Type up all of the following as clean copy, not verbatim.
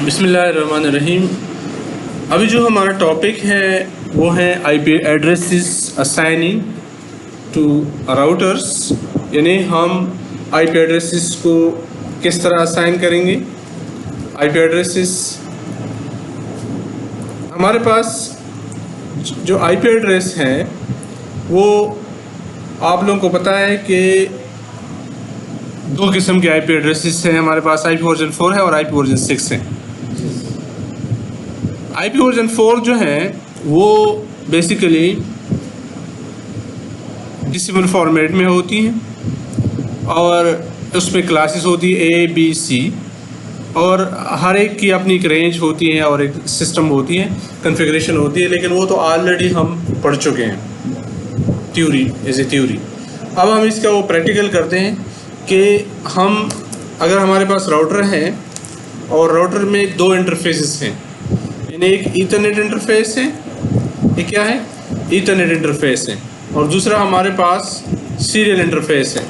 बिस्मिल्लाहिर्रहमानिर्रहीम। अभी जो हमारा टॉपिक है वो है IP addresses assigning to routers, यानी हम आईपी एड्रेसेस को किस तरह असाइन करेंगे। आईपी एड्रेसेस हमारे पास जो आईपी एड्रेस है वो आप लोगों को पता है कि दो किस्म के आईपी एड्रेसेस हैं हमारे पास, आईपी वर्जन 4 है और आईपी वर्जन 6 है। आईपी वर्जन 4 जो है वो बेसिकली डेसिमल फॉर्मेट में होती हैं और उसमें क्लासेस होती है ए बी सी, और हर एक की अपनी एक रेंज होती है और एक सिस्टम होती है, कॉन्फ़िगरेशन होती है, लेकिन वो तो ऑलरेडी हम पढ़ चुके हैं थ्योरी एज ए थ्योरी। अब हम इसका वो प्रैक्टिकल करते हैं कि हम अगर हमारे पास राउटर है और राउटर में दो इंटरफेसेस हैं, यानी एक ईथरनेट इंटरफेस है, ये क्या है ईथरनेट इंटरफेस है, और दूसरा हमारे पास सीरियल इंटरफेस है।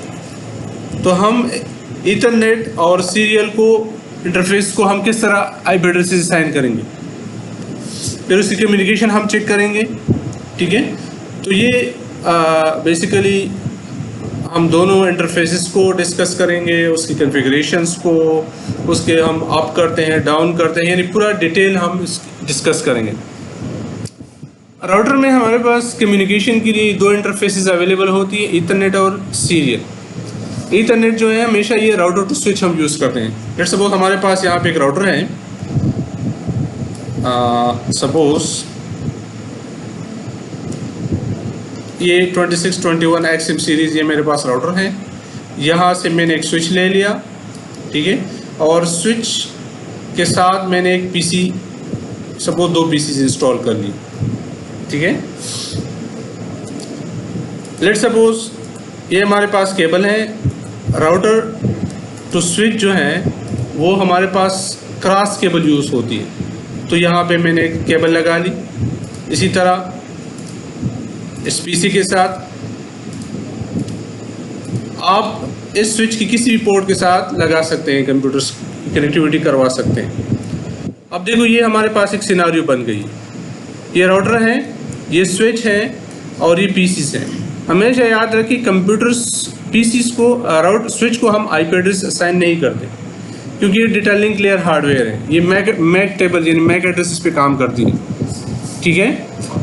तो हम ईथरनेट और सीरियल को इंटरफेस को हम किस तरह आईपी एड्रेसेस असाइन करेंगे, फिर उसकी कम्युनिकेशन हम चेक करेंगे। ठीक है, तो ये बेसिकली हम दोनों इंटरफेसेस को डिस्कस करेंगे, उसकी कॉन्फ़िगरेशंस को, उसके हम अप करते हैं डाउन करते हैं, यानी पूरा डिटेल हम डिस्कस करेंगे। राउटर में हमारे पास कम्युनिकेशन के लिए दो इंटरफेसेस अवेलेबल होती है, ईथरनेट और सीरियल। ईथरनेट जो है हमेशा ये राउटर टू स्विच हम यूज़ करते हैं। लेट्स सपोज हमारे पास यहाँ पे एक राउटर है, सपोज ये 2621 XM सीरीज़ ये मेरे पास राउटर है। यहाँ से मैंने एक स्विच ले लिया, ठीक है, और स्विच के साथ मैंने एक पीसी, सपोज दो पीसीज इंस्टॉल कर ली। ठीक है, लेट सपोज ये हमारे पास केबल है, राउटर टू स्विच जो है वो हमारे पास क्रॉस केबल यूज़ होती है, तो यहाँ पे मैंने केबल लगा ली। इसी तरह इस पीसी के साथ आप इस स्विच की किसी भी पोर्ट के साथ लगा सकते हैं, कंप्यूटर कनेक्टिविटी करवा सकते हैं। अब देखो ये हमारे पास एक सिनारियो बन गई, ये राउटर है, ये स्विच है और ये पीसीस हैं। हमेशा याद रखिए कंप्यूटर्स पीसीस को स्विच को हम आईपी एड्रेस असाइन नहीं करते, क्योंकि ये डेटा लिंक लेयर हार्डवेयर है, ये मैक टेबल यानी मैक एड्रेस पे काम करती है। ठीक है,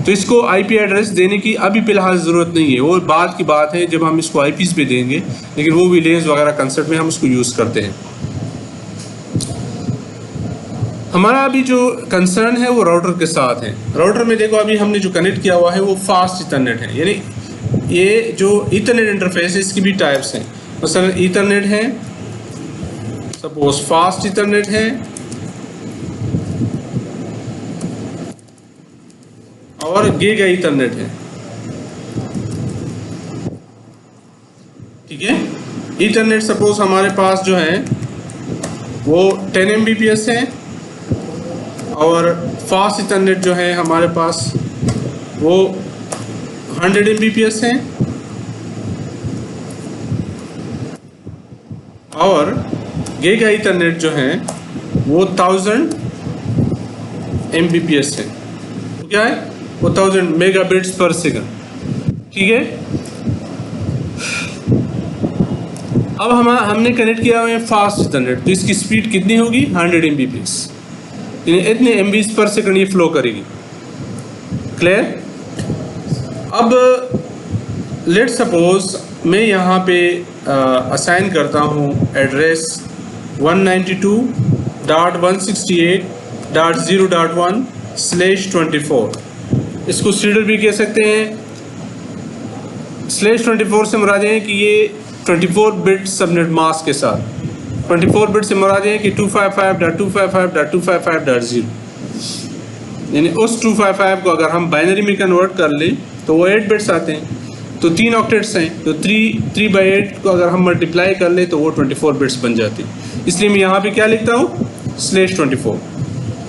तो इसको आईपी एड्रेस देने की अभी फ़िलहाल ज़रूरत नहीं है, वो बाद की बात है जब हम इसको आईपीज़ पे देंगे, लेकिन वो भी लेंस वगैरह कंसेप्ट में हम उसको यूज़ करते हैं। हमारा अभी जो कंसर्न है वो राउटर के साथ है। राउटर में देखो अभी हमने जो कनेक्ट किया हुआ है वो फास्ट ईथरनेट है, यानी ये जो ईथरनेट इंटरफेस है इसकी भी टाइप्स हैं। मसलन ईथरनेट है, सपोज फास्ट ईथरनेट है, और गीगा ईथरनेट है। ठीक है, ईथरनेट सपोज हमारे पास जो है वो 10 Mbps है, और फास्ट ईथरनेट जो है हमारे पास वो 100 Mbps है, और गीगा ईथरनेट जो है वो 1000 Mbps है। तो क्या है वो 1000 मेगाबिट्स पर सेकंड। ठीक है, अब हमने कनेक्ट किया हुआ है फास्ट ईथरनेट, तो इसकी स्पीड कितनी होगी 100 Mbps, यानी इतने MBs पर सेकंड ये फ्लो करेगी। क्लियर। अब लेट सपोज मैं यहाँ पे असाइन करता हूँ एड्रेस 192.168.0.1/24, इसको सीडर भी कह सकते हैं। /24 से मुराद है कि ये 24 बिट सबनेट मास्क के साथ, 24 बिट से मुराद है कि 255.255.255.0, यानी उस 255 को अगर हम बाइनरी में कन्वर्ट कर लें तो वो 8 बिट्स आते हैं, तो 3 ऑक्टेट्स हैं, तो 3/8 को अगर हम मल्टीप्लाई कर लें तो वो 24 बिट्स बन जाते हैं। इसलिए मैं यहाँ पे क्या लिखता हूँ /24।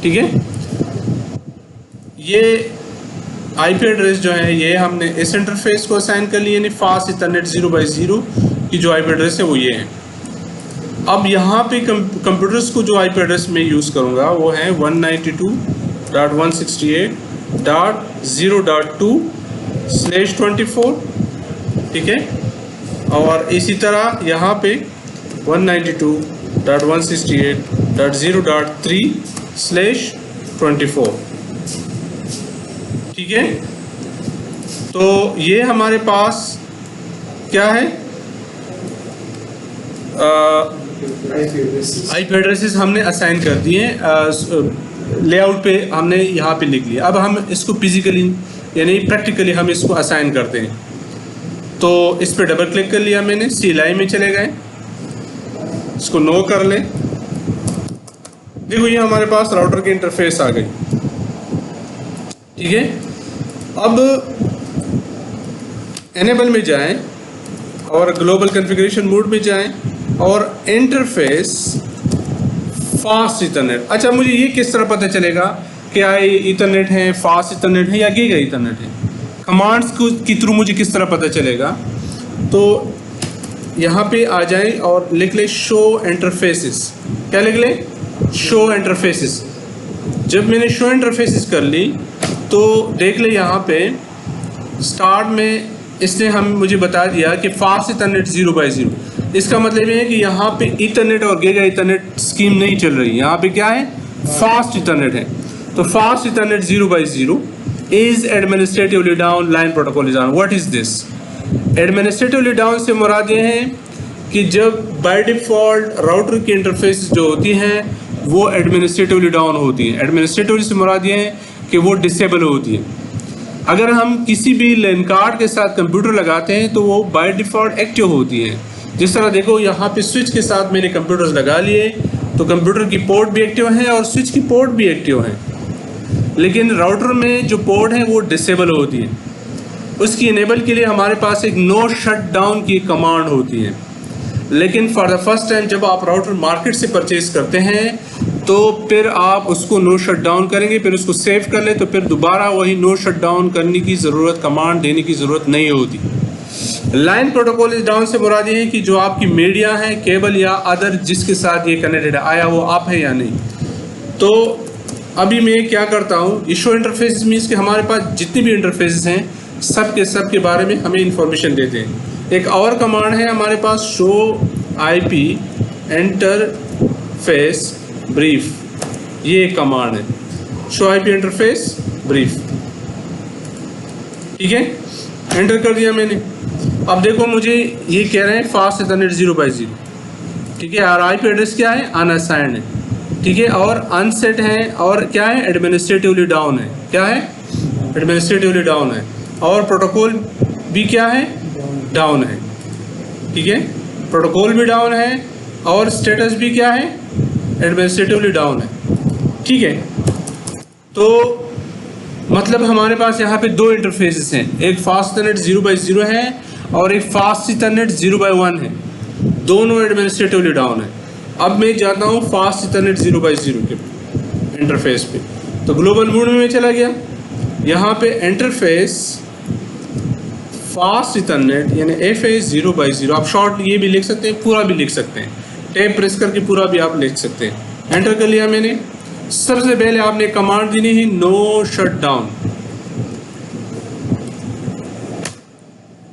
ठीक है, ये आईपी एड्रेस जो है ये हमने इस इंटरफेस को असाइन कर लिया, यानी फास्ट ईथरनेट 0/0 की जो आईपी एड्रेस है वो ये है। अब यहाँ पे कंप्यूटर्स को जो आईपी एड्रेस में यूज़ करूँगा वो है 192.168.0.2/24, ठीक है। और इसी तरह यहाँ पे 192.168.0.3/24, ठीक है। तो ये हमारे पास क्या है, आईपी एड्रेसेस हमने असाइन कर दिए, लेआउट पे हमने यहाँ पे लिख लिया। अब हम इसको फिजिकली यानी प्रैक्टिकली हम इसको असाइन करते हैं। तो इस पर डबल क्लिक कर लिया मैंने, CLI में चले गए, इसको नो कर लें। देखो ये हमारे पास राउटर की इंटरफेस आ गई, ठीक है। अब एनेबल में जाएं और ग्लोबल कॉन्फ़िगरेशन मोड में जाएं और इंटरफेस फास्ट इथरनेट। अच्छा, मुझे ये किस तरह पता चलेगा कि इथरनेट है, फास्ट इथरनेट है या गीगा इथरनेट है? कमांड्स के थ्रू मुझे किस तरह पता चलेगा? तो यहाँ पे आ जाएं और लिख ले शो इंटरफेसेस। क्या लिख ले? Show interfaces. जब मैंने शो इंटरफेसेस कर ली तो देख ले यहाँ पे स्टार्ट में इसने मुझे बता दिया कि फास्ट इथरनेट 0/0। इसका मतलब ये है कि यहाँ पे इथरनेट और गीगा इथरनेट स्कीम नहीं चल रही, यहाँ पे क्या है, फास्ट इथरनेट है। तो fast ethernet 0/0 is administratively down, line protocol is on. What is this? Administratively down से मुराद ये है कि जब बाय डिफ़ॉल्ट राउटर की इंटरफेस जो होती हैं वो एडमिनिस्ट्रेटिवली डाउन होती है। एडमिनिस्ट्रेटिवली से मुराद ये है कि वो डिसेबल होती है। अगर हम किसी भी लैन कार्ड के साथ कंप्यूटर लगाते हैं तो वो बाय डिफ़ॉल्ट एक्टिव होती है। जिस तरह देखो यहाँ पे स्विच के साथ मैंने कंप्यूटर्स लगा लिए तो कंप्यूटर की पोर्ट भी एक्टिव हैं और स्विच की पोर्ट भी एक्टिव हैं, लेकिन राउटर में जो पोर्ट है वो डिसेबल होती है। उसकी इनेबल के लिए हमारे पास एक नो शट डाउन की कमांड होती है। लेकिन फॉर द फर्स्ट टाइम जब आप राउटर मार्केट से परचेज़ करते हैं तो फिर आप उसको नो शट डाउन करेंगे, फिर उसको सेव कर ले तो फिर दोबारा वही नो शट डाउन करने की ज़रूरत, कमांड देने की ज़रूरत नहीं होती। लाइन प्रोटोकॉल इस डाउन से मुराद है कि जो आपकी मीडिया है, केबल या अदर जिसके साथ ये कनेक्टेड है, आया वो आप है या नहीं। तो अभी मैं क्या करता हूँ, इशो इंटरफेस मीन्स कि हमारे पास जितनी भी इंटरफेसेस हैं सब के बारे में हमें इंफॉर्मेशन देते हैं। एक और कमांड है हमारे पास, शो IP इंटरफेस ब्रीफ। ये एक कमांड है, शो IP इंटरफेस ब्रीफ, ठीक है। एंटर कर दिया मैंने। अब देखो मुझे ये कह रहे हैं फास्ट इथरनेट 0/0, ठीक है। और IP एड्रेस क्या है, अनअसाइंड है, ठीक है। और अनसेट है और क्या है, एडमिनिस्ट्रेटिवली डाउन है। क्या है, एडमिनिस्ट्रेटिवली डाउन है। और प्रोटोकॉल भी क्या है, डाउन है, ठीक है। प्रोटोकॉल भी डाउन है और स्टेटस भी क्या है, एडमिनिस्ट्रेटिवली डाउन है, ठीक है। तो मतलब हमारे पास यहाँ पे दो इंटरफेसेस हैं, एक फास्ट इथरनेट 0/0 है और एक फास्ट इथरनेट 0/1 है। दोनों एडमिनिस्ट्रेटिवली डाउन है। अब मैं जाता हूँ फास्ट इथरनेट 0/0 के इंटरफेस पे। तो ग्लोबल मोड में मैं चला गया, यहाँ पे इंटरफेस फास्ट इथरनेट यानी FA 0/0। आप शॉर्ट ये भी लिख सकते हैं, पूरा भी लिख सकते हैं, टैब प्रेस करके पूरा भी आप लिख सकते हैं। एंटर कर लिया मैंने। सबसे पहले आपने कमांड देनी है नो शट डाउन।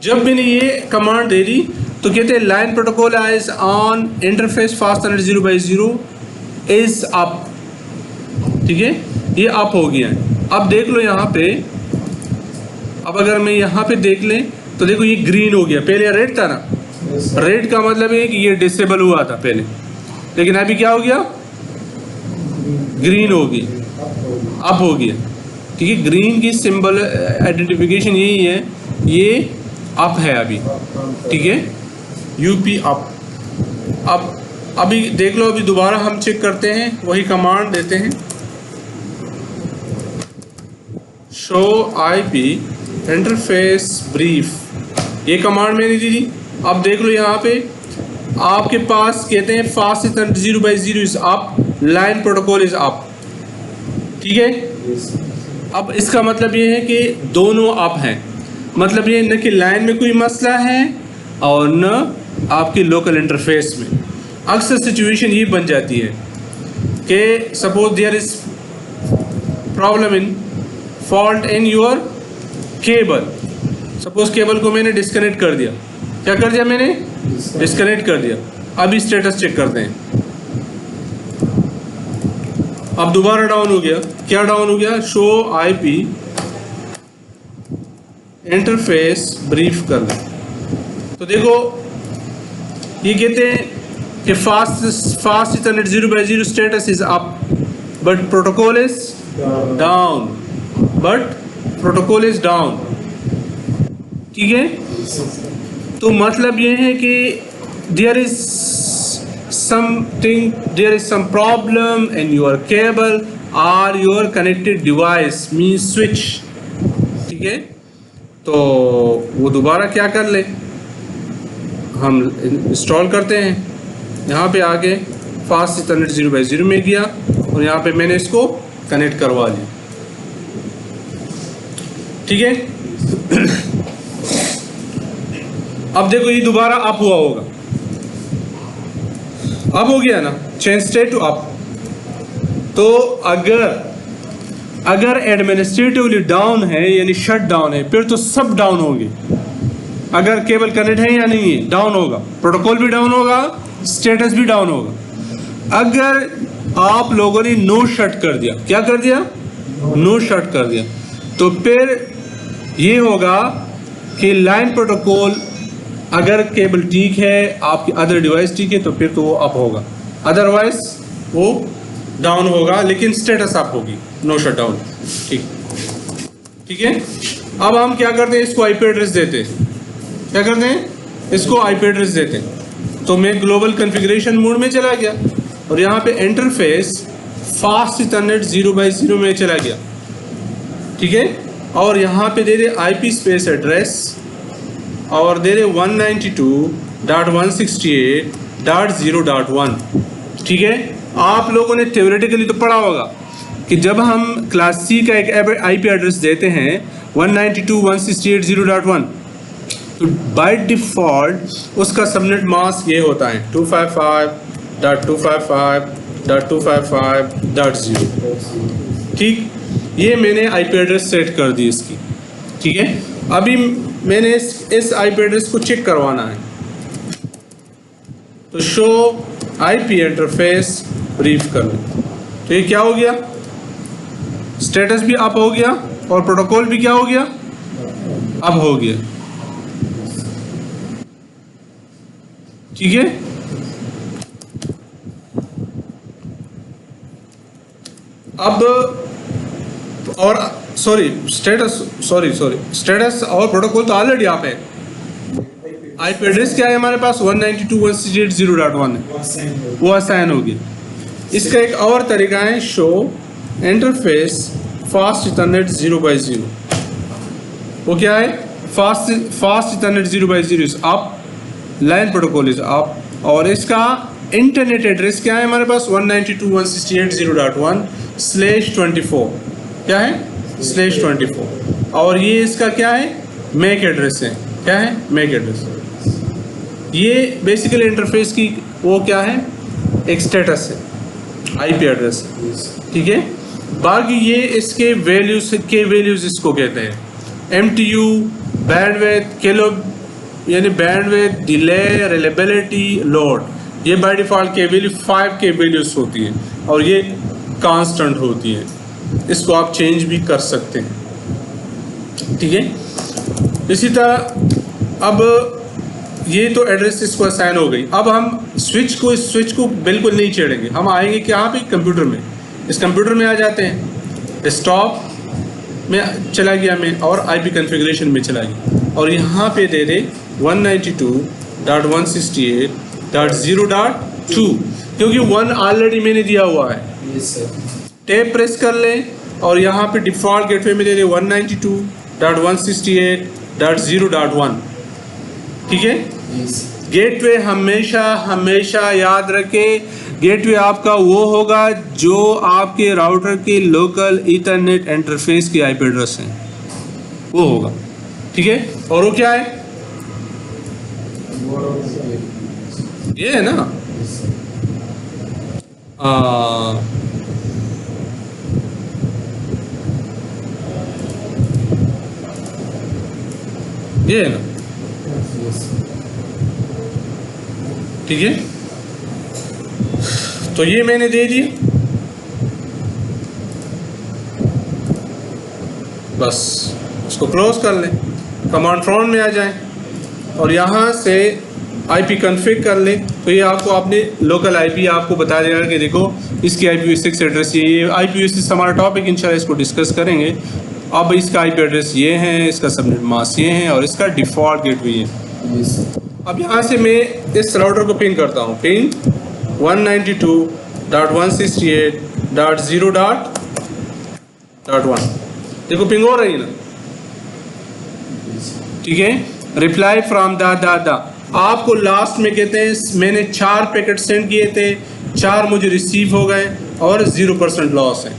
जब मैंने ये कमांड दे दी तो कहते हैं line protocol is on, interface fast ethernet 0/0 is up, ठीक है। ये अप हो गया है। अब देख लो यहाँ पे, अब अगर मैं यहाँ पे देख लें तो देखो ये ग्रीन हो गया, पहले रेड था ना। रेड का मतलब है कि ये डिसेबल हुआ था पहले, लेकिन अभी क्या हो गया, ग्रीन हो गई, अप हो गया, ठीक है। ग्रीन की सिंबल आइडेंटिफिकेशन यही है, ये अप है अभी, ठीक है, UP अप। अब अभी देख लो, अभी दोबारा हम चेक करते हैं, वही कमांड देते हैं, शो IP इंटरफेस ब्रीफ। ये कमांड मैंने दी थी। अब देख लो यहाँ पे आपके पास कहते हैं fast ethernet 0/0 is up, line protocol is up, ठीक है। अब इसका मतलब ये है कि दोनों अप हैं, मतलब ये न कि लाइन में कोई मसला है और न आपकी लोकल इंटरफेस में। अक्सर सिचुएशन ये बन जाती है कि suppose there is problem in fault in your cable. Suppose cable को मैंने डिस्कनेक्ट कर दिया। क्या कर दिया मैंने? डिस्कनेक्ट कर दिया। अभी स्टेटस चेक करते हैं। अब दोबारा डाउन हो गया। क्या डाउन हो गया? शो आईपी इंटरफेस ब्रीफ कर लें। तो देखो ये कहते हैं कि fast ethernet 0/0 status is up but protocol is down. ठीक है, तो मतलब ये है कि there is some problem in your cable or your connected device means switch। ठीक है, तो वो दोबारा क्या कर ले, हम इंस्टॉल करते हैं। यहाँ पे आके फास्ट इथरनेट 0/0 में गया और यहाँ पे मैंने इसको कनेक्ट करवा लिया। ठीक है, अब देखो ये दोबारा अप हुआ होगा। अब हो गया ना, चेंज स्टेट टू अप। तो अगर एडमिनिस्ट्रेटिवली डाउन है यानी शट डाउन है, फिर तो सब डाउन होंगे। अगर केबल कनेक्ट है या नहीं है, डाउन होगा, प्रोटोकॉल भी डाउन होगा, स्टेटस भी डाउन होगा। अगर आप लोगों ने नो शट कर दिया, क्या कर दिया? नो शट कर दिया, तो फिर ये होगा कि लाइन प्रोटोकॉल, अगर केबल ठीक है, आपकी अदर डिवाइस ठीक है, तो फिर तो वो अप होगा, अदरवाइज वो डाउन होगा, लेकिन स्टेटस अप होगी, नो शट डाउन। ठीक है, अब हम क्या करते हैं? इसको आईपी एड्रेस देते हैं। क्या करते हैं? इसको आईपी एड्रेस देते हैं। तो मैं ग्लोबल कॉन्फ़िगरेशन मोड में चला गया और यहाँ पे इंटरफेस फास्ट इथरनेट 0/0 में चला गया। ठीक है, और यहाँ पे दे दे आईपी स्पेस एड्रेस और दे दे 192.168.0.1। ठीक है, आप लोगों ने थ्योरेटिकली तो पढ़ा होगा कि जब हम क्लास सी का एक आईपी एड्रेस देते हैं 192.168.0.1, तो बाय डिफ़ॉल्ट उसका सबनेट मास्क ये होता है 255.255.255.0। ठीक, ये मैंने आईपी एड्रेस सेट कर दी इसकी। ठीक है, अभी मैंने इस आईपी एड्रेस को चेक करवाना है, तो शो आईपी इंटरफेस ब्रीफ कर लें। तो ये क्या हो गया? स्टेटस भी अप हो गया और प्रोटोकॉल भी क्या हो गया? अप हो गया। ठीक है, अब और स्टेटस और प्रोटोकॉल तो ऑलरेडी आप है। आईपी एड्रेस क्या है हमारे पास? 192.168.0.1 है, वो असाइन हो गया। इसका एक और तरीका है, शो इंटरफेस फास्ट इथरनेट 0/0। वो क्या है? Fast ethernet 0/0 is up, line protocol is up, और इसका इंटरनेट एड्रेस क्या है हमारे पास? 192.168.0.1/24। क्या है? /24। और ये इसका क्या है? मैक एड्रेस है। क्या है? MAC address. ये बेसिकली इंटरफेस की वो क्या है? एक स्टेटस है, आईपी एड्रेस है। ठीक है, बाकी ये इसके वैल्यूज इसको कहते हैं MTU, बैंडविड्थ, किलो यानी बैंडविड्थ, डिले, रिलायबिलिटी, लोड। ये बाय डिफ़ॉल्ट के वैल्यू 5 के वैल्यूज होती है और ये कांस्टेंट होती है। इसको आप चेंज भी कर सकते हैं। ठीक है, इसी तरह अब ये तो एड्रेस इसको असाइन हो गई। अब हम स्विच को बिल्कुल नहीं छेड़ेंगे। हम आएंगे कि यहाँ पे कंप्यूटर में, इस कंप्यूटर में आ जाते हैं, डेस्कटॉप में चला गया मैं और आईपी कॉन्फ़िगरेशन में चला गया और यहाँ पे दे दे 192.168.0.2, क्योंकि 1 ऑलरेडी मैंने दिया हुआ है। टैब प्रेस कर लें और यहाँ पे डिफ़ॉल्ट गेटवे में दे दे 192.168.0.1। ठीक है, गेटवे हमेशा याद रखें, गेटवे आपका वो होगा जो आपके राउटर के लोकल ईथरनेट इंटरफेस की आईपी एड्रेस है, वो होगा। ठीक है, और वो क्या है? ये है ना, ये है ना, ठीक है। तो ये मैंने दे दिया, बस इसको क्लोज कर लें, कमांड प्रॉम्प्ट में आ जाएं और यहाँ से आईपी कॉन्फ़िग कर लें। तो ये आपको अपने लोकल आईपी आपको बता देगा कि देखो इसकी IPv6 एड्रेस ये IPv6 हमारा टॉपिक इंशाल्लाह इसको डिस्कस करेंगे। अब इसका आईपी एड्रेस ये है, इसका सबनेट मास्क ये है और इसका डिफ़ॉल्ट गेटवे ये है। अब यहाँ से मैं इस राउटर को पिंग करता हूँ, पिंग 192.168.0.1। देखो पिंग हो रही है ना, ठीक है। रिप्लाई फ्रॉम दा आपको लास्ट में कहते हैं मैंने 4 पैकेट सेंड किए थे, 4 मुझे रिसीव हो गए और 0% लॉस है।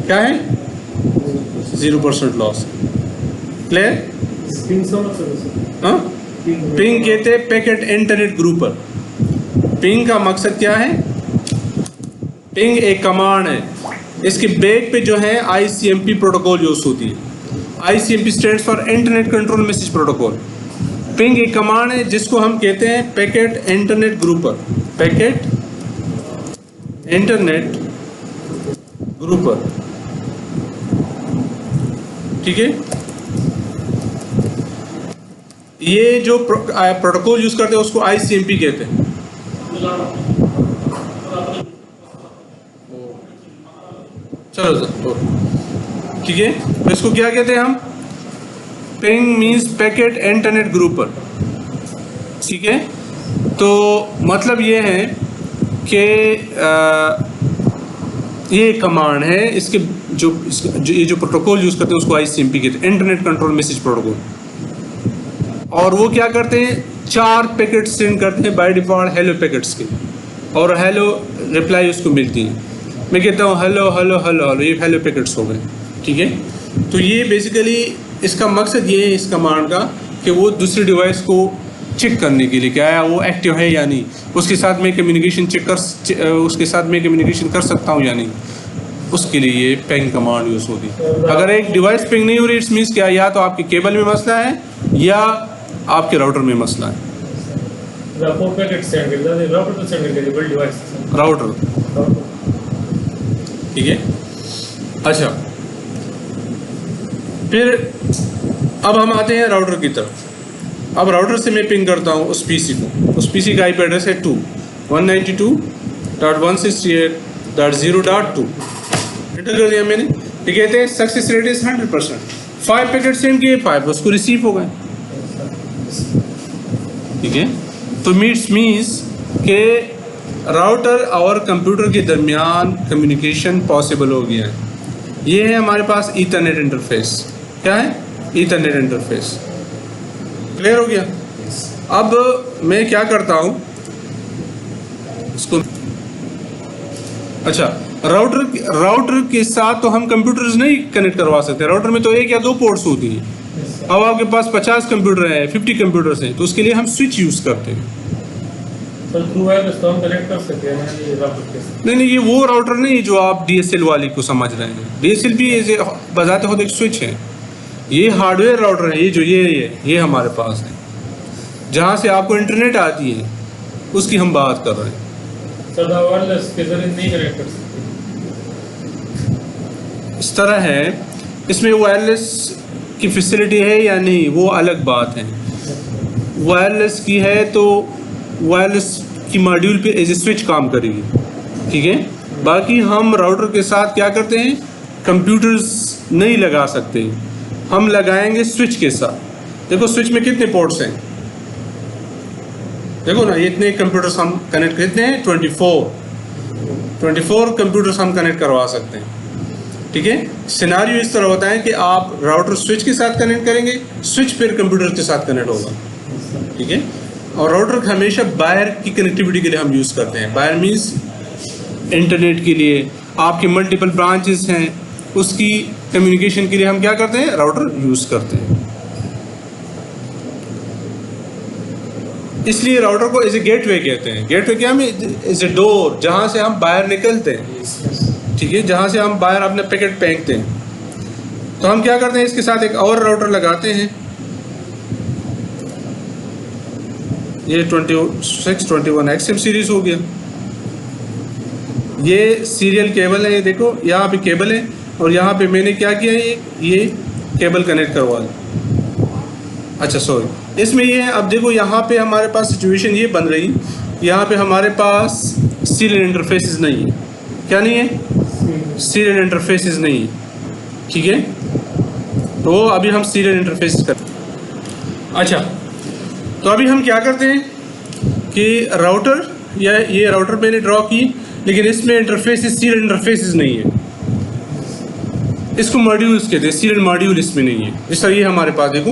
क्या है? 0% लॉस। क्लियर? हाँ, पिंग कहते हैं पैकेट इंटरनेट ग्रुपर। पिंग का मकसद क्या है? पिंग एक कमांड है, इसके बैक पे जो है ICMP प्रोटोकॉल यूज होती है। ICMP stands for internet control message protocol. Ping एक कमांड है जिसको हम कहते हैं packet internet grouper, packet internet grouper, ठीक है। ये जो प्रोटोकॉल यूज करते हैं उसको ICMP कहते हैं। चलो ठीक है, तो इसको क्या कहते हैं हम? Ping means packet internet grouper, ठीक है। तो मतलब ये है कि ये कमांड है, इसके ये जो प्रोटोकॉल यूज करते हैं उसको ICMP कहते हैं, इंटरनेट कंट्रोल मैसेज प्रोटोकॉल। और वो क्या करते हैं? 4 पैकेट सेंड करते हैं बाय डिफॉल्ट हेलो पैकेट्स के, और हेलो रिप्लाई उसको मिलती है। मैं कहता हूँ हेलो हेलो हेलो हेलो, ये हेलो पैकेट्स हो गए, ठीक है। तो ये बेसिकली इसका मकसद ये है इस कमांड का कि वो दूसरे डिवाइस को चेक करने के लिए क्या है वो एक्टिव है या नहीं, उसके साथ मैं कम्युनिकेशन उसके साथ मैं कम्युनिकेशन कर सकता हूँ या नहीं, उसके लिए ये पिंग कमांड यूज़ होगी। अगर एक डिवाइस पिंग नहीं हो रही इट्स मीन्स क्या, या तो आपके केबल में मसला है या आपके राउटर में मसला है। राउटर, ठीक है। अच्छा, फिर अब हम आते हैं राउटर की तरफ। अब राउटर से मैं पिंग करता हूँ उस पीसी को, उस पीसी का आईपी एड्रेस है 192.168.0.2। एंटर कर दिया मैंने। ये कहते हैं success rate is 100%। 5 packet send किए, 5 उसको रिसीव हो गए, ठीक है। तो मीन्स के राउटर और कंप्यूटर के दरमियान कम्युनिकेशन पॉसिबल हो गया है। ये है हमारे पास ईथरनेट इंटरफेस। क्या है? Ethernet interface. क्लियर हो गया? अब मैं क्या करता हूँ इसको, अच्छा, राउटर के साथ तो हम कंप्यूटर्स नहीं कनेक्ट करवा सकते। राउटर में तो 1 या 2 पोर्ट्स होती हैं। अब आपके पास 50 कंप्यूटर हैं, 50 कंप्यूटर्स हैं, तो उसके लिए हम स्विच यूज़ करते हैं। तो थ्रू वायरलेस तो हम कनेक्ट कर सकते हैं ये राउटर के साथ। नहीं, ये वो राउटर नहीं जो आप DSL वाली को समझ रहे हैं। DSL भी बजाते खुद एक स्विच है। ये हार्डवेयर राउटर है, ये जो ये हमारे पास है, जहाँ से आपको इंटरनेट आती है, उसकी हम बात कर रहे हैं। सर वायरलेस के जरिए नहीं कनेक्ट कर सकते। इस तरह है, इसमें वायरलेस की फैसिलिटी है या नहीं वो अलग बात है। वायरलेस की है तो वायरलेस की मॉड्यूल पे एज ए स्विच काम करेगी, ठीक है। बाकी हम राउटर के साथ क्या करते हैं, कंप्यूटर्स नहीं लगा सकते, हम लगाएंगे स्विच के साथ। देखो स्विच में कितने पोर्ट्स हैं, देखो ना, इतने कंप्यूटर्स हम कनेक्ट करते हैं, 24 कंप्यूटर्स हम कनेक्ट करवा सकते हैं, ठीक है। सिनारियो इस तरह होता है कि आप राउटर स्विच के साथ कनेक्ट करेंगे, स्विच फिर कंप्यूटर के साथ कनेक्ट होगा, ठीक है। और राउटर हमेशा बाहर की कनेक्टिविटी के लिए हम यूज़ करते हैं। बाहर मीन्स इंटरनेट के लिए, आपके मल्टीपल ब्रांचेस हैं, उसकी कम्युनिकेशन के लिए हम क्या करते हैं, राउटर यूज़ करते हैं। इसलिए राउटर को एज ए गेटवे कहते हैं। गेटवे क्या है? एज ए डोर, जहाँ से हम बाहर निकलते हैं, ठीक है, जहाँ से हम बाहर अपने पैकेट फेंकते हैं। तो हम क्या करते हैं, इसके साथ एक और राउटर लगाते हैं, ये 2621 XM सीरीज हो गया। ये सीरियल केबल है, ये देखो यहाँ पे केबल है और यहाँ पे मैंने क्या किया है, ये केबल कनेक्ट करवा दी। अच्छा सॉरी, इसमें ये है, अब देखो यहाँ पे हमारे पास सिचुएशन ये बन रही, यहाँ पे हमारे पास सीरियल इंटरफेसेस नहीं है। क्या नहीं है? सीरियल इंटरफेसेस नहीं है, ठीक है। तो अभी हम सीरियल इंटरफेस करते हैं। अच्छा, तो अभी हम क्या करते हैं कि राउटर, या ये राउटर मैंने ड्रॉ की, लेकिन इसमें इंटरफेसेस, सीरियल इंटरफेसेस नहीं है। इसको मॉड्यूल्स कहते हैं, सीरियल मॉड्यूल इसमें नहीं है। जिस तरह ये हमारे पास देखो,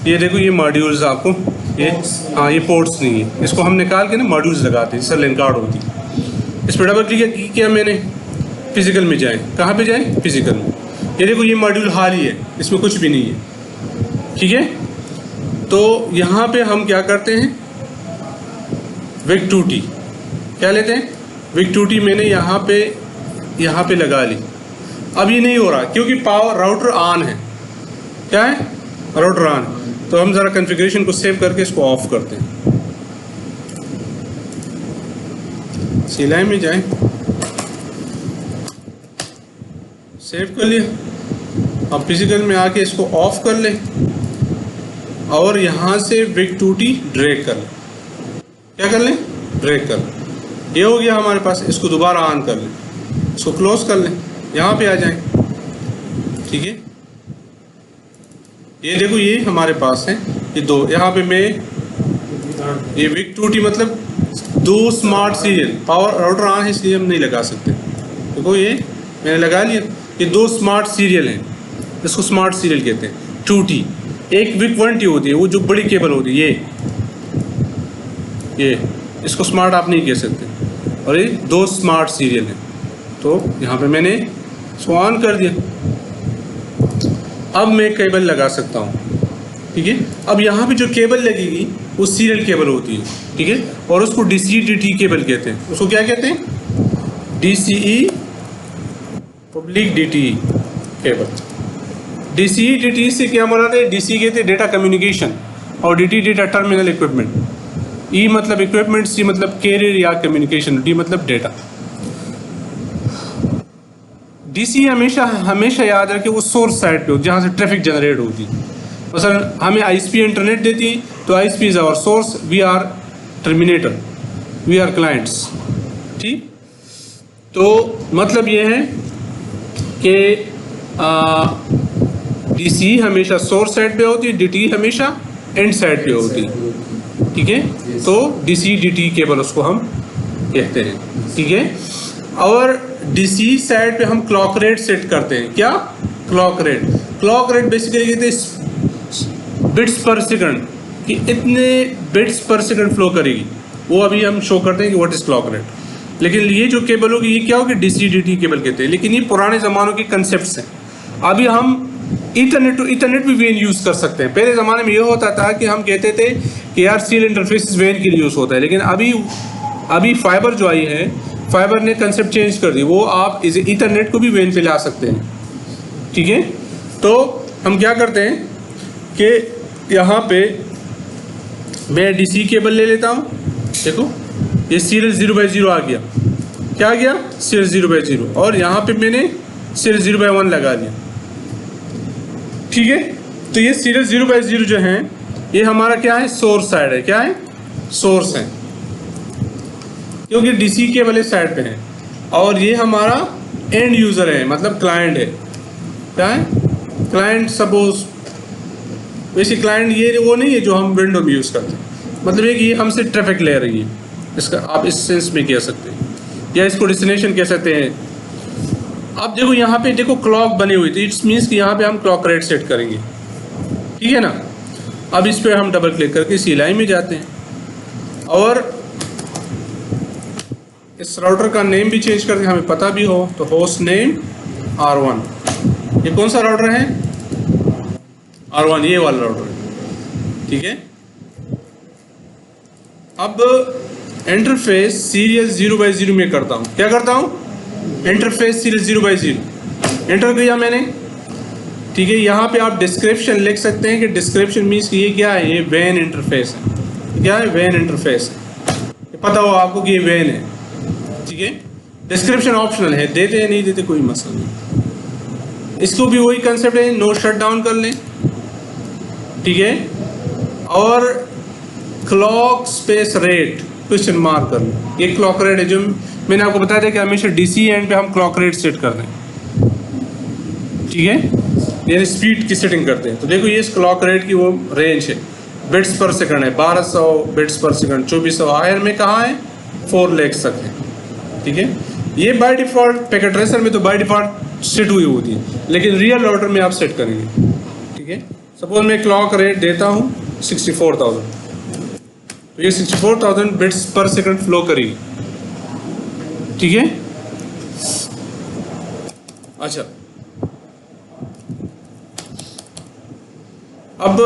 ये मॉड्यूल्स आपको, ये हाँ ये पोर्ट्स नहीं है, इसको हम निकाल के ना मॉड्यूल्स लगाते हैं, जैसे लैन कार्ड होती है। इस पर डबल क्लिक किया मैंने, फिजिकल में जाए, कहाँ पे जाए? फिजिकल में। ये देखो ये मॉड्यूल खाली है, इसमें कुछ भी नहीं है, ठीक है। तो यहाँ पे हम क्या करते हैं, WIG2T क्या लेते हैं, WIG2T मैंने यहाँ पे लगा ली। अब ये नहीं हो रहा क्योंकि पावर राउटर ऑन है। क्या है? Router on. तो हम ज़रा कॉन्फ़िगरेशन को सेव करके इसको ऑफ करते हैं। CLI में जाएं, सेव कर लिया। अब फिजिकल में आके इसको ऑफ कर लें और यहाँ से WIG2T ड्रैग कर लें। क्या कर लें? ड्रैग कर लें। ये हो गया हमारे पास। इसको दोबारा ऑन कर लें, इसको क्लोज कर लें, यहाँ पे आ जाएं, ठीक है। ये देखो ये हमारे पास है, ये दो, यहाँ पे मैं ये WIG2T मतलब दो smart serial, power router on है इसलिए हम नहीं लगा सकते। देखो ये मैंने लगा लिया, ये दो स्मार्ट सीरियल हैं, इसको स्मार्ट सीरियल कहते हैं। 2T, एक WIG1T होती है, वो जो बड़ी केबल होती है, ये इसको स्मार्ट आप नहीं कह सकते, और ये दो स्मार्ट सीरियल हैं। तो यहाँ पे मैंने इसको ऑन कर दिया। अब मैं केबल लगा सकता हूँ, ठीक है। अब यहाँ पे जो केबल लगेगी वो सीरियल केबल होती है, ठीक है, और उसको DCE-DT केबल कहते हैं। उसको क्या कहते हैं? DCE public DT cable. DCE-DT से क्या मुराद है? DCE कहते हैं डेटा कम्युनिकेशन और DT data terminal equipment. E मतलब इक्विपमेंट, C मतलब कैरियर या कम्युनिकेशन, D मतलब डेटा। DCE हमेशा याद रखें वो सोर्स साइड पे हो जहाँ से ट्रैफिक जनरेट होती है। मसलन हमें ISP इंटरनेट देती है तो ISP is our source, we are terminator, we are clients, ठीक। तो मतलब ये है कि DCE हमेशा सोर्स साइड पे होती है, DT हमेशा एंड साइड पे होती है, ठीक है। तो DCE-DT केबल उसको हम कहते हैं, ठीक है। और DCE साइड पे हम क्लॉक रेट सेट करते हैं। क्या? क्लॉक रेट बेसिकली कहते हैं बिट्स पर सेकंड, कि इतने बिट्स पर सेकंड फ्लो करेगी, वो अभी हम शो करते हैं कि व्हाट इज़ क्लॉक रेट। लेकिन ये जो केबल होगी ये क्या होगी? DCE-DT केबल कहते हैं। लेकिन ये पुराने ज़मानों के कंसेप्ट हैं। अभी हम ईथरनेट टू ईथरनेट भी वेन यूज़ कर सकते हैं। पहले ज़माने में ये होता था कि हम कहते थे कि यार सीरियल इंटरफेस वेन के लिए यूज़ होता है, लेकिन अभी फाइबर जो आई है, फाइबर ने कंसेप्ट चेंज कर दी, वो आप इस ईथरनेट को भी वेन पे ला सकते हैं, ठीक है। तो हम क्या करते हैं कि यहाँ पे मैं DCE केबल ले लेता हूँ। देखो ये सीरियल 0/0 आ गया। क्या आ गया? सीरियल 0/0, और यहाँ पे मैंने सीरियल 0/1 लगा लिया, ठीक है। तो ये सीरियल 0/0 जो है ये हमारा क्या है? सोर्स साइड है। क्या है? सोर्स है, क्योंकि DCE केबल इस साइड पे है, और ये हमारा एंड यूज़र है, मतलब क्लाइंट है। क्या है? क्लाइंट। सपोज वैसे क्लाइंट ये वो नहीं है जो हम विंडो में यूज़ करते हैं, मतलब ये कि ये हमसे ट्रैफिक ले रही है, इसका आप इस सेंस में कह सकते हैं, या इसको डेस्टिनेशन कह सकते हैं। अब देखो यहाँ पे देखो क्लॉक बनी हुई थी, इट्स मीन्स कि यहाँ पे हम क्लॉक रेट सेट करेंगे, ठीक है ना। अब इस पर हम डबल क्लिक करके CLI में जाते हैं और इस राउटर का नेम भी चेंज करके हमें पता भी हो, तो होस्ट नेम R1। ये कौन सा राउटर है? R1, ये वाला राउटर है, ठीक है। अब इंटरफेस सीरियल 0/0 में करता हूँ। क्या करता हूँ? इंटरफेस सीरियल 0/0 एंटर किया मैंने। ठीक है, यहाँ पे आप डिस्क्रिप्शन लिख सकते हैं कि डिस्क्रिप्शन मीन्स ये क्या है, ये वैन इंटरफेस है। क्या है? वैन इंटरफेस है। पता हो आपको कि ये वैन है। ठीक है, डिस्क्रिप्शन ऑप्शनल है, देते हैं नहीं देते कोई मसला नहीं। इसको भी वही कंसेप्ट है, नो शट डाउन कर लें। ठीक है, और clock space rate question mark कर लें। ये क्लॉक रेट है जो मैंने आपको बताया था कि हमेशा डीसी एंड पे हम क्लॉक रेट सेट कर दें। ठीक है, यानी स्पीड की सेटिंग करते हैं। तो देखो ये इस क्लॉक रेट की वो रेंज है, बिट्स पर सेकंड है 1200 बिट्स पर सेकंड, 2400 हायर में कहाँ है 4 लाख तक है। ठीक है, ये बाय डिफ़ॉल्ट पैकेट ट्रेसर में तो बाय डिफ़ॉल्ट सेट हुई होती है, लेकिन रियल राउटर में आप सेट करेंगे। ठीक है, सपोज मैं क्लॉक रेट देता हूँ 64,000, तो ये 64,000 बिट्स पर सेकंड फ्लो करेगी। ठीक है, अच्छा अब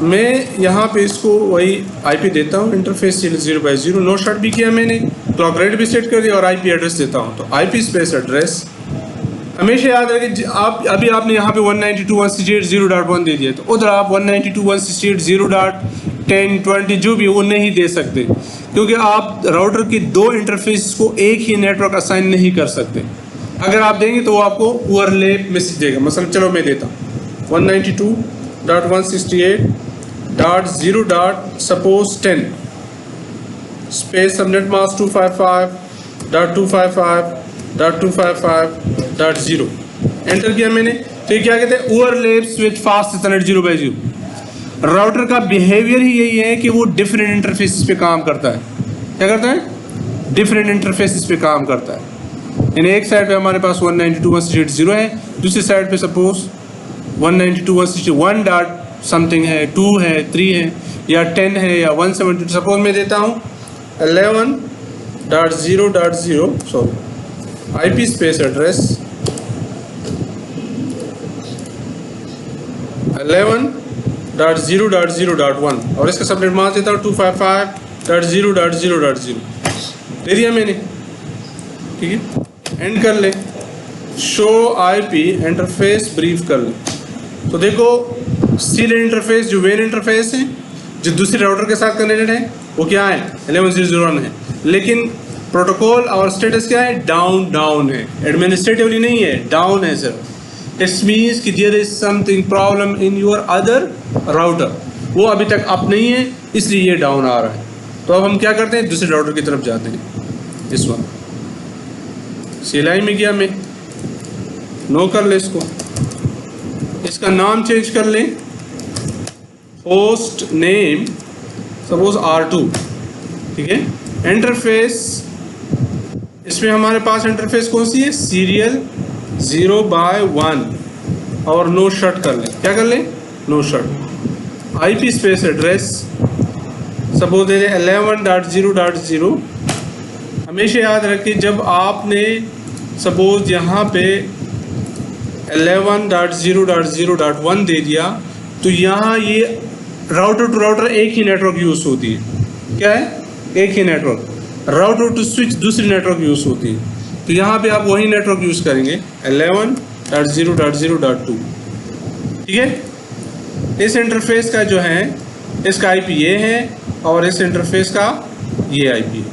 मैं यहाँ पे इसको वही आईपी देता हूँ, इंटरफेस 0/0, नो शट भी किया मैंने, क्लॉक रेट भी सेट कर दिया और आईपी एड्रेस देता हूँ। तो आईपी स्पेस एड्रेस हमेशा याद रखें, आप अभी आपने यहाँ पे 192.168.0.1 दे दिया, तो उधर आप 192.168.0.10.20 जो भी वो नहीं दे सकते, क्योंकि आप राउटर के 2 इंटरफेस को एक ही नेटवर्क असाइन नहीं कर सकते। अगर आप देंगे तो वो आपको ओवरलैप मैसेज देगा। मसलन चलो मैं देता हूँ 192.168.0.10 स्पेस सबनेट मास्क 255.255.255.0 एंटर किया मैंने। तो ये क्या कहते हैं? Overlap switch fast ethernet 0/0। Router का बिहेवियर ही यही है कि वो डिफरेंट इंटरफेस पे काम करता है। क्या करता है? डिफरेंट इंटरफेस पे काम करता है। यानी एक साइड पे हमारे पास 192.168.0 है, दूसरी साइड पे सपोज 192.168 डॉट समथिंग है, 2 है, 3 है, या 10 है, या 172। सपोज मैं देता हूँ 11.0.0 सॉरी आईपी स्पेस एड्रेस 11.0.0.1 और इसका सबनेट मास्क देता हूँ 255.0.0.0 दे दिया मैंने। ठीक है, एंड कर ले, शो आईपी इंटरफेस ब्रीफ कर ले। तो देखो सीरियल इंटरफेस जो वेन इंटरफेस है जो दूसरे राउटर के साथ कनेक्टेड है वो क्या है 11.0.0.1 है, लेकिन प्रोटोकॉल और स्टेटस क्या है? डाउन है, एडमिनिस्ट्रेटिवली नहीं है, डाउन है सर। इट्स मीन्स कि there is something problem in your other router, वो अभी तक अप नहीं है इसलिए ये डाउन आ रहा है। तो अब हम क्या करते हैं? दूसरे राउटर की तरफ जाते हैं। इस वन CLI में गया मैं, नो कर ले इसको, इसका नाम चेंज कर लें, होस्ट नेम सपोज R2। ठीक है, इंटरफेस इसमें हमारे पास इंटरफेस कौन सी है? सीरियल 0/1 और नो शट कर लें। क्या कर लें? No shut. IP space address suppose दे दें 11.0.0। हमेशा याद रखें जब आपने सपोज यहाँ पे 11.0.0.1 दे दिया तो यहाँ ये राउटर टू राउटर एक ही नेटवर्क यूज़ होती है। क्या है? एक ही नेटवर्क। राउटर टू स्विच दूसरी नेटवर्क यूज़ होती है। तो यहाँ पे आप वही नेटवर्क यूज़ करेंगे 11.0.0.2। ठीक है, इस इंटरफेस का जो है इसका आईपी ये है और इस इंटरफेस का ये आईपी है।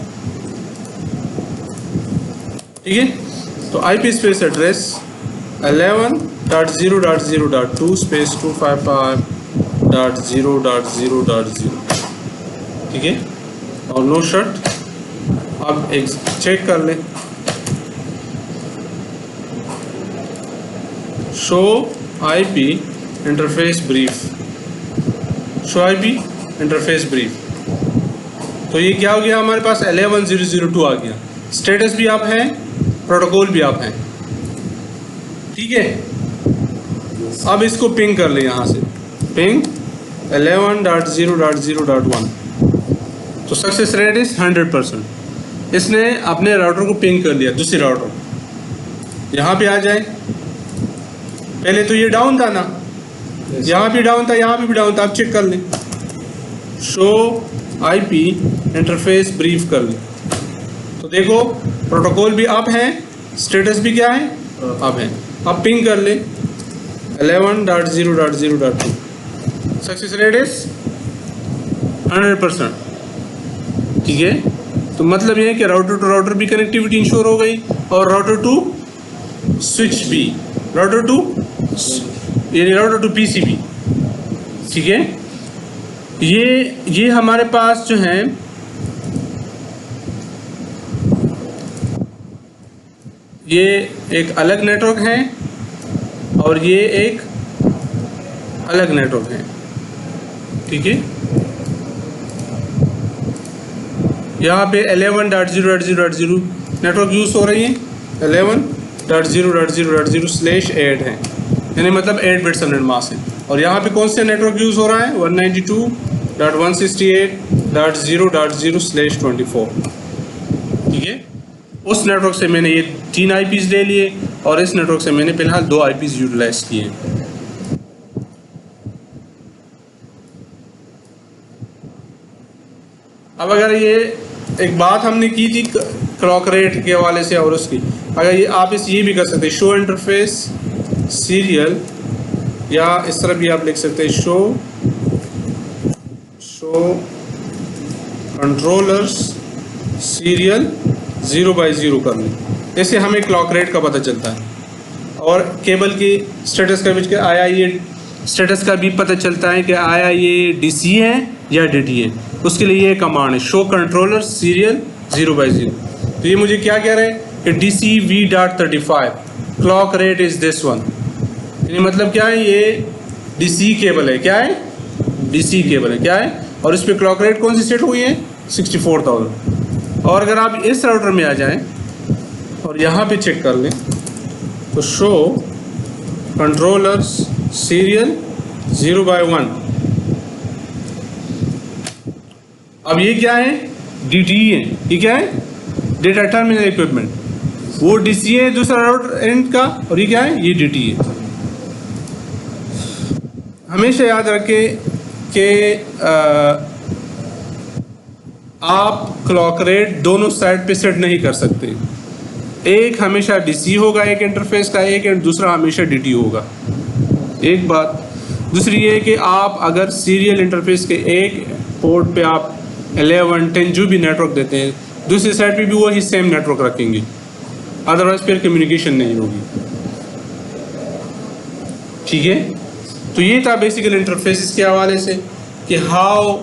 ठीक है, तो आईपी स्पेस एड्रेस 11.0.0.2 स्पेस 255.0.0.0। ठीक है, और नो शट। अब एक चेक कर लें, show IP interface brief, show IP interface brief. तो ये क्या हो गया? हमारे पास 11.0.0.2 आ गया। स्टेटस भी आप हैं, प्रोटोकॉल भी आप हैं। ठीक है, अब इसको पिंग कर ले, यहाँ से पिंग 11.0.0.1। तो सक्सेस रेट इज 100%। इसने अपने राउटर को पिंग कर दिया, दूसरी राउटर यहाँ पे आ जाए। पहले तो ये डाउन था ना, यहाँ भी डाउन था, यहाँ भी डाउन था। आप चेक कर लें, शो आईपी इंटरफेस ब्रीफ कर लें। तो देखो प्रोटोकॉल भी अप है, स्टेटस भी क्या है, अप है। अब पिंग कर ले 11.0.0.2, सक्सेस रेट इज 100%। ठीक है, तो मतलब ये है कि राउटर टू राउटर भी कनेक्टिविटी इंश्योर हो गई और राउटर टू स्विच भी, राउटर टू यानी राउटर टू पीसी भी। ठीक है, ये हमारे पास जो है ये एक अलग नेटवर्क है और ये एक अलग नेटवर्क है। ठीक है, यहाँ पे 11.0.0.0 नेटवर्क यूज़ हो रही है, 11.0.0.0/8 है, यानी मतलब 8 बिट सबनेट मास्क है। और यहाँ पे कौन से नेटवर्क यूज़ हो रहा है, 192.168.0.0/24। ठीक है, उस नेटवर्क से मैंने ये 3 IPs ले लिए और इस नेटवर्क से मैंने फिलहाल 2 IPs यूटिलाइज किए। अब अगर ये एक बात हमने की थी क्लॉक रेट के हवाले से और उसकी, अगर ये आप ये भी कर सकते हैं, शो इंटरफेस सीरियल, या इस तरह भी आप लिख सकते हैं शो कंट्रोलर्स सीरियल 0/0 कर लें। इससे हमें क्लॉक रेट का पता चलता है और केबल की स्टेटस का भी आया ये स्टेटस का भी पता चलता है कि आया ये DC है या DT है। उसके लिए ये कमांड है शो कंट्रोलर सीरियल 0/0। तो ये मुझे क्या कह रहे हैं कि DCV.35 clock rate is this one, यानी मतलब क्या है, ये DC केबल है। क्या है, DC केबल है, क्या है, और इस पर क्लॉक रेट कौन सी सेट हुई है, 64,000। और अगर आप इस राउटर में आ जाएं और यहाँ पे चेक कर लें तो शो कंट्रोलर्स सीरियल 0/1, अब ये क्या है, DTE है। ये क्या है, डेटा टर्मिनल इक्विपमेंट, वो DC है दूसरा राउटर एंड का, और ये क्या है, ये DTE है। हमेशा याद रखें कि आप क्लॉक रेट दोनों साइड पे सेट नहीं कर सकते। एक हमेशा DC होगा एक इंटरफेस का, एक एंड दूसरा हमेशा DT होगा। एक बात, दूसरी ये कि आप अगर सीरियल इंटरफेस के एक पोर्ट पे आप 11, 10 जो भी नेटवर्क देते हैं, दूसरी साइड पे भी वही सेम नेटवर्क रखेंगे, अदरवाइज फिर कम्युनिकेशन नहीं होगी। ठीक है, तो ये था बेसिकली इंटरफेसेस के हवाले से कि how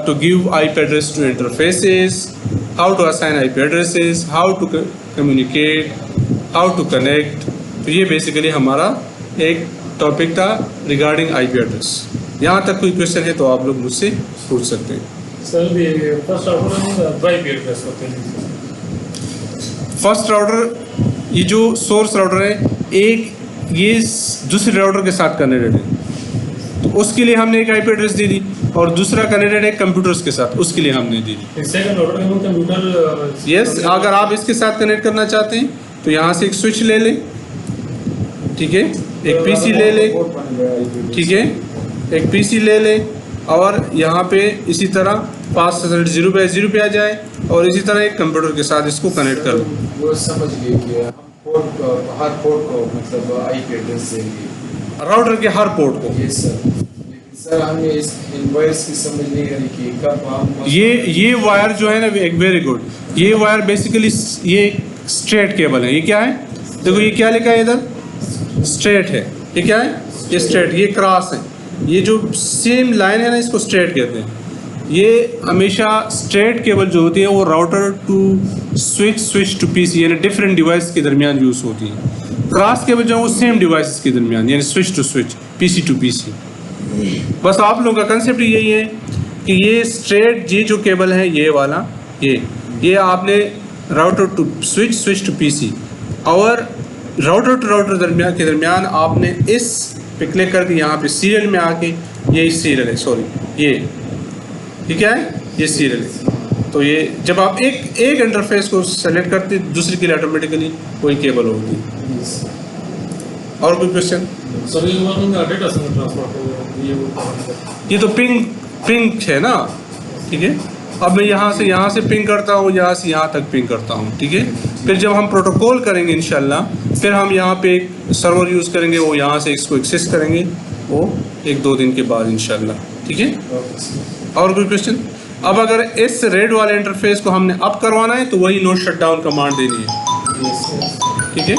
to give IP address to interfaces, how to assign IP addresses, how to communicate, how to connect। तो ये बेसिकली हमारा एक टॉपिक था रिगार्डिंग IP एड्रेस। यहाँ तक कोई क्वेश्चन है तो आप लोग मुझसे पूछ सकते हैं। सर ये फर्स्ट राउटर में IP एड्रेस होते हैं। फर्स्ट राउटर ये जो सोर्स राउटर है, एक ये दूसरे राउटर के साथ कनेक्टेड है, तो उसके लिए हमने एक IP एड्रेस दे दी, और दूसरा कनेक्टेड है कंप्यूटर्स के साथ, उसके लिए हमने दी दी। सेकंड राउटर में कंप्यूटर, यस, अगर आप इसके साथ कनेक्ट करना चाहते हैं तो यहाँ से एक स्विच ले लें। ठीक है, एक PC ले लें। ठीक है, एक PC ले लें और यहाँ पे इसी तरह 5/0/0 पे आ जाए और इसी तरह एक कंप्यूटर के साथ इसको कनेक्ट कर लें। वो समझ गए कि हम पोर्ट हर पोर्ट को मतलब IP एड्रेस देंगे, राउटर के हर पोर्ट को। ये सर, लेकिन सर हमें इस इनवॉइस की समझ नहीं आ रही कि कब हम ये वायर जो है ना, एक वेरी गुड, ये वायर बेसिकली ये स्ट्रेट केबल है। ये क्या है, देखो ये क्या लिखा है इधर, स्ट्रेट है। ये क्या है, ये स्ट्रेट, ये क्रॉस है। ये जो सेम लाइन है ना, इसको स्ट्रेट कहते हैं। ये हमेशा स्ट्रेट केबल जो होती है वो router to switch to PC यानी डिफरेंट डिवाइस के दरमियान यूज़ होती है। क्रॉस केबल जो है वो सेम डिवाइस के दरमियान यानी switch to switch, PC to PC। बस आप लोगों का कंसेप्ट यही है कि ये स्ट्रेट ये जो केबल है ये वाला, ये आपने router to switch to PC और राउटर टू राउटर के दरमियान आपने इस पे क्लिक करके यहाँ पे सीरियल में आके, ये सीरियल है, सॉरी ये क्या है, ये सीरियल है। तो ये जब आप एक इंटरफेस को सेलेक्ट करते दूसरे के लिए ऑटोमेटिकली कोई केबल होती है। और कोई क्वेश्चन? सर ये डेटा सेंटर ट्रांसपोर्ट ये ये तो पिंग है ना, ठीक है। अब मैं यहाँ से पिंग करता हूँ, यहाँ से यहाँ तक पिंग करता हूँ, ठीक है। फिर जब हम प्रोटोकॉल करेंगे इंशाल्लाह, फिर हम यहाँ पे एक सर्वर यूज़ करेंगे, वो यहाँ से इसको एक्सेस करेंगे, वो 1-2 दिन के बाद इंशाल्लाह, ठीक है। और कोई क्वेश्चन? अब अगर इस रेड वाले इंटरफेस को हमने अप करवाना है तो वही नो शट डाउन कमांड देनी है, ठीक है।